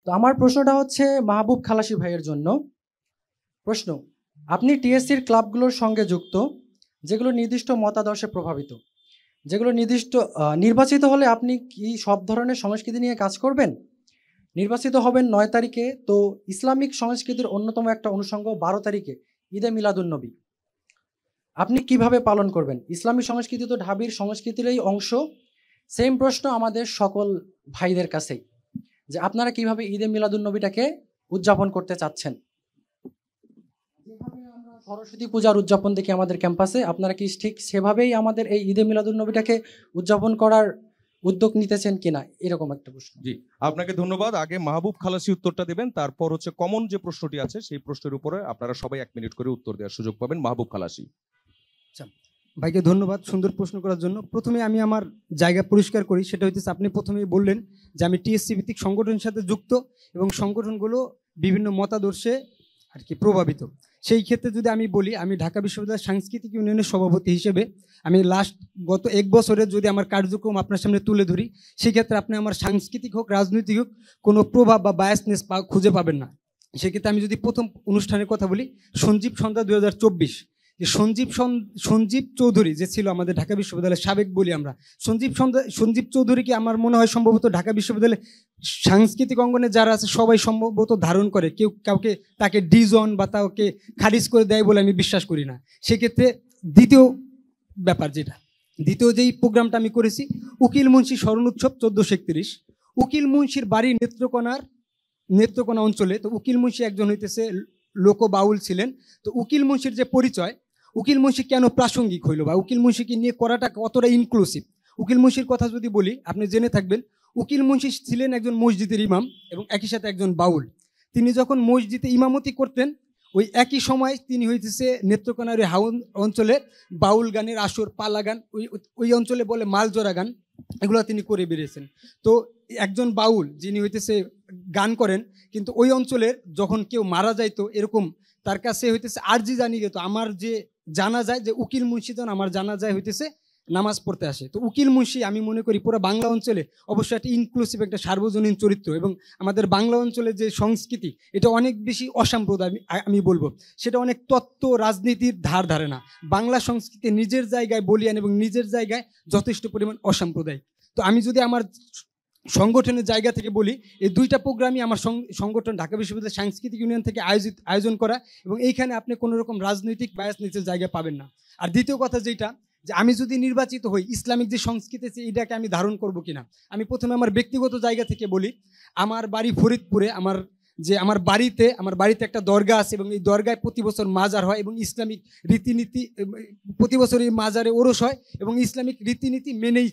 তো আমার প্রশ্নটা হচ্ছে মাহবুব খালাসি ভাইয়ের জন্য। প্রশ্ন: আপনি টিএসসির ক্লাবগুলোর সঙ্গে যুক্ত, যেগুলো নির্দিষ্ট মতাদর্শে প্রভাবিত, যেগুলো নির্দিষ্ট নির্বাচিত হলে আপনি কি সব ধরনের সংস্কৃতি নিয়ে কাজ করবেন? নির্বাচিত হবেন ৯ তারিখে, তো ইসলামিক সংস্কৃতির অন্যতম একটা অনুষঙ্গ ১২ তারিখে ঈদে মিলাদুন্নবী আপনি কিভাবে পালন করবেন? ইসলামী সংস্কৃতি তো ঢাবির সংস্কৃতিরই অংশ। সেম প্রশ্ন আমাদের সকল ভাইদের কাছেই, যে আপনারা কিভাবে ঈদে মিলাদুন্নবীটাকে উদযাপন করতে চাচ্ছেন? যেভাবে আমরা সরস্বতী পূজার উদযাপন দেখি আমাদের ক্যাম্পাসে, আপনারা কি ঠিক সেভাবেই আমাদের এই ঈদে মিলাদুন্নবীটাকে উদযাপন করার উদ্যোগ নিতেছেন কিনা, এরকম একটা প্রশ্ন। জি, আপনাকে ধন্যবাদ। আগে মাহবুব খালাসি উত্তরটা দেবেন, তারপর হচ্ছে কমন যে প্রশ্নটি আছে সেই প্রশ্নের উপরে আপনারা সবাই 1 মিনিট করে উত্তর দেওয়ার সুযোগ পাবেন। মাহবুব খালাসি। ভাইকে ধন্যবাদ সুন্দর প্রশ্ন করার জন্য। প্রথমে আমি আমার জায়গা পরিষ্কার করি, সেটা হচ্ছে আপনি প্রথমেই বললেন যে আমি টিএসসি ভিত্তিক সংগঠনের সাথে যুক্ত এবং সংগঠনগুলো বিভিন্ন মতাদর্শে আর কি প্রভাবিত। সেই ক্ষেত্রে যদি আমি বলি, আমি ঢাকা বিশ্ববিদ্যালয়ের সাংস্কৃতিক ইউনিয়নের সভাপতি হিসেবে আমি গত 1 বছরে যদি আমার কার্যক্রম আপনার সামনে তুলে ধরি, সেক্ষেত্রে আপনি আমার সাংস্কৃতিক হোক রাজনৈতিক হোক কোনো প্রভাব বা বায়াসনেস খুঁজে পাবেন না। সেক্ষেত্রে আমি যদি প্রথম অনুষ্ঠানের কথা বলি, সঞ্জীব সন্ধ্যা 2024, যে সঞ্জীব চৌধুরী যে ছিল আমাদের ঢাকা বিশ্ববিদ্যালয়ের সাবেক বলি আমরা, সঞ্জীব চৌধুরীকে আমার মনে হয় সম্ভবত ঢাকা বিশ্ববিদ্যালয়ের সাংস্কৃতিক অঙ্গনে যারা আছে সবাই সম্ভবত ধারণ করে, কেউ কাউকে তাকে ডিজন বা তাকে খারিজ করে দেয় বলে আমি বিশ্বাস করি না। সেক্ষেত্রে দ্বিতীয় যেই প্রোগ্রামটা আমি করেছি, উকিল মুন্সি স্মরণ উৎসব 1431। উকিল মুন্সির বাড়ি নেত্রকোনা অঞ্চলে। তো উকিল মুন্সি একজন হইতেছে লোক বাউল ছিলেন। তো উকিল মুন্সির যে পরিচয়, উকিল মুন্সি কেন প্রাসঙ্গিক হইল বা উকিল মুন্সিকে নিয়ে করাটা কতটা ইনক্লুসিভ, উকিল মুন্সির কথা যদি বলি আপনি জেনে থাকবেন, উকিল মুন্সি ছিলেন একজন মসজিদের ইমাম এবং একই সাথে একজন বাউল। তিনি যখন মসজিদে ইমামতি করতেন, ওই একই সময় তিনি হইতেছে নেত্রকোনার হাউন অঞ্চলে বাউল গানের আসর, পালা গান, ওই অঞ্চলে বলে মালজোড়া গান, এগুলো তিনি করে বেরিয়েছেন। তো একজন বাউল যিনি হইতেছে গান করেন, কিন্তু ওই অঞ্চলের যখন কেউ মারা যাইতো এরকম তার কাছে হইতেছে আরজি জানিয়ে যেত, আমার যে জানা যায় যে উকিল মুন্সি যখন আমার জানা যায় হইতেছে নামাজ পড়তে আসে। তো উকিল মুন্সি আমি মনে করি পুরো বাংলা অঞ্চলে অবশ্যই একটা ইনক্লুসিভ একটা সার্বজনীন চরিত্র, এবং আমাদের বাংলা অঞ্চলের যে সংস্কৃতি এটা অনেক বেশি অসাম্প্রদায়িক আমি বলবো, সেটা অনেক তত্ত্ব রাজনীতির ধারে না। বাংলা সংস্কৃতি নিজের জায়গায় বলিয়ান এবং নিজের জায়গায় যথেষ্ট পরিমাণ অসাম্প্রদায়িক। তো আমি যদি আমার সংগঠনের জায়গা থেকে বলি, এই 2টা প্রোগ্রামই আমার সংগঠন ঢাকা বিশ্ববিদ্যালয় সাংস্কৃতিক ইউনিয়ন থেকে আয়োজন করা, এবং এইখানে আপনি কোনো রকম রাজনৈতিক বায়াস নিচের জায়গা পাবেন না। আর দ্বিতীয় কথা যেটা, যে আমি যদি নির্বাচিত হই, ইসলামিক যে সংস্কৃতি আছে এটাকে আমি ধারণ করব কিনা। আমি প্রথমে আমার ব্যক্তিগত জায়গা থেকে বলি, আমার বাড়ি ফরিদপুরে। আমার বাড়িতে একটা দরগা আছে এবং এই দরগায় প্রতি বছর মাজার হয় এবং ইসলামিক রীতিনীতি প্রতি বছর এই মাজারে ওরস হয় এবং ইসলামিক রীতিনীতি মেনেই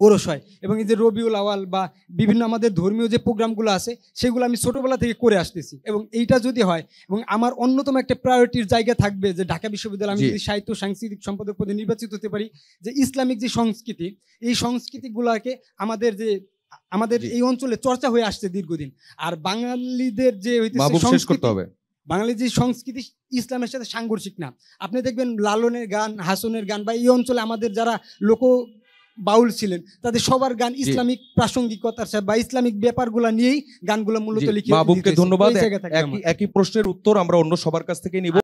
ওরস হয়। এবং এই যে রবিউল আওয়াল বা বিভিন্ন আমাদের ধর্মীয় যে প্রোগ্রামগুলো আছে সেগুলো আমি ছোটোবেলা থেকে করে আসতেছি, এবং এইটা যদি হয়, এবং আমার অন্যতম একটা প্রায়োরিটির জায়গা থাকবে যে ঢাকা বিশ্ববিদ্যালয় আমি যদি সাহিত্য সাংস্কৃতিক সম্পাদক পদে নির্বাচিত হতে পারি, যে ইসলামিক যে সংস্কৃতি, এই সংস্কৃতিগুলোকে আমাদের এই অঞ্চলে চর্চা হয়ে আসছে দীর্ঘদিন। আর বাঙালিদের যে বাঙালি যে সংস্কৃতি ইসলামের সাথে সাংঘর্ষিক না। আপনি দেখবেন লালনের গান, হাসনের গান, বা এই অঞ্চলে আমাদের যারা লোক বাউল ছিলেন তাদের সবার গান ইসলামিক প্রাসঙ্গিকতার সাথে বা ইসলামিক ব্যাপারগুলো নিয়েই গানগুলো মূলত লিখে। মাহবুবকে ধন্যবাদ। একই প্রশ্নের উত্তর আমরা অন্য সবার কাছ থেকে নিব।